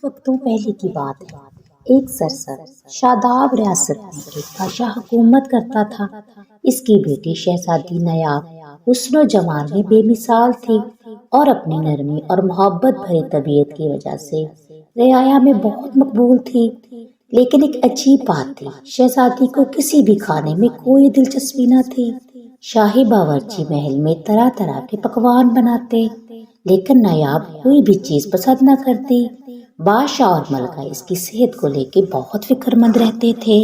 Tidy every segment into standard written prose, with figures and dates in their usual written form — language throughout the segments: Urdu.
وقتوں پہلے کی بات ہے۔ ایک سرسبز شاداب ریاست میں ایک بادشاہ حکومت کرتا تھا۔ اس کی بیٹی شہزادی نیاب حسن و جمال میں بے مثال تھی اور اپنی نرمی اور محبت بھری طبیعت کی وجہ سے رعایا میں بہت مقبول تھی۔ لیکن ایک عجیب بات تھی، شہزادی کو کسی بھی کھانے میں کوئی دلچسپی نہ تھی۔ شاہی باورچی محل میں طرح طرح کے پکوان بناتے، لیکن نیاب کوئی بھی چیز پسند نہ کرتی۔ بادشاہ اور ملکہ اس کی صحت کو لے کے بہت فکر مند رہتے تھے۔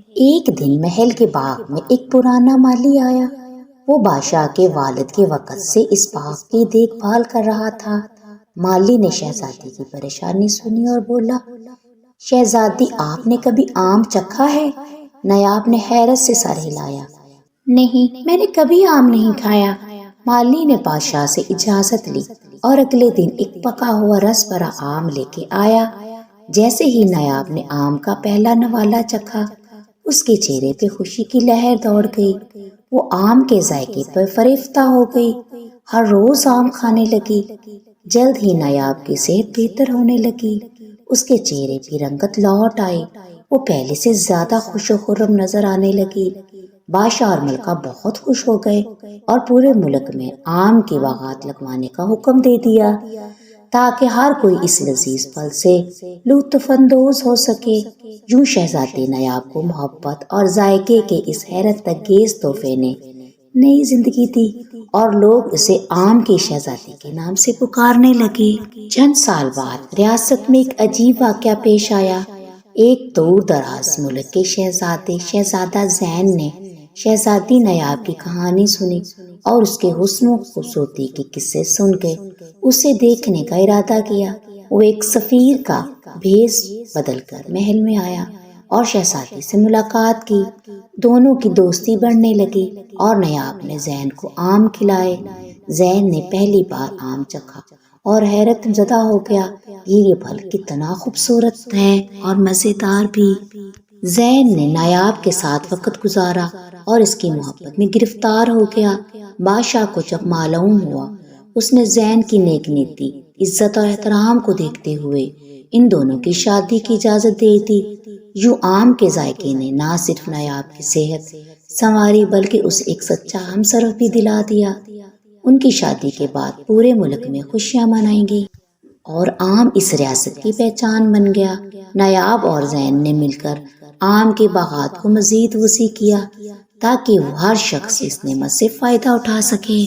ایک دن محل کے باغ میں ایک پرانا مالی آیا۔ وہ بادشاہ کے والد کے وقت سے اس باغ کی دیکھ بھال کر رہا تھا۔ مالی نے شہزادی کی پریشانی سنی اور بولا، شہزادی آپ نے کبھی آم چکھا ہے؟ نیاب نے حیرت سے سر ہلایا۔ نہیں، میں نے کبھی آم نہیں کھایا۔ مالی نے بادشاہ سے اجازت لی اور اگلے دن ایک پکا ہوا رس بھرا آم لے کے آیا۔ جیسے ہی نیاب نے آم کا پہلا نوالا چکھا، اس کے چہرے پہ خوشی کی لہر دوڑ گئی۔ وہ آم کے ذائقے پر فریفتہ ہو گئی، ہر روز آم کھانے لگی۔ جلد ہی نیاب کی صحت بہتر ہونے لگی، اس کے چہرے کی رنگت لوٹ آئی، وہ پہلے سے زیادہ خوش و خرم نظر آنے لگی۔ بادشاہ اور ملکہ بہت خوش ہو گئے اور پورے ملک میں آم کے باغات لگوانے کا حکم دے دیا تاکہ ہر کوئی اس لذیذ پھل سے لطف اندوز ہو سکے۔ یوں شہزادی نیاب کو محبت اور ذائقے کے اس حیرت انگیز تحفے نے نئی زندگی دی اور لوگ اسے آم کی شہزادی کے نام سے پکارنے لگے۔ چند سال بعد ریاست میں ایک عجیب واقعہ پیش آیا۔ ایک دور دراز ملک کے شہزادہ زین نے شہزادی نیاب کی کہانی سنی اور اس کے حسن و خوبصورتی کے قصے سن کے اسے دیکھنے کا ارادہ کیا۔ وہ ایک سفیر کا بھیس بدل کر محل میں آیا اور شہزادی سے ملاقات کی۔ دونوں کی دوستی بڑھنے لگی اور نیاب نے زین کو آم کھلائے۔ زین نے پہلی بار آم چکھا اور حیرت زدہ ہو گیا، یہ پھل کتنا خوبصورت ہے اور مزیدار بھی۔ زین نے نیاب کے ساتھ وقت گزارا اور اس کی محبت میں گرفتار ہو گیا۔ بادشاہ کو جب معلوم ہوا، اس نے زین کی نیک نیتی، عزت اور احترام کو دیکھتے ہوئے ان دونوں کی شادی کی اجازت دے دی۔ یوں آم کے ذائقے نے نہ صرف نیاب کی صحت سنواری بلکہ اسے ایک سچا ہمسفر بھی دلا دیا۔ ان کی شادی کے بعد پورے ملک میں خوشیاں منائی گئی اور آم اس ریاست کی پہچان بن گیا۔ نیاب اور زین نے مل کر آم کے باغات کو مزید وسیع کیا تاکہ وہ ہر شخص اس نعمت سے فائدہ اٹھا سکے۔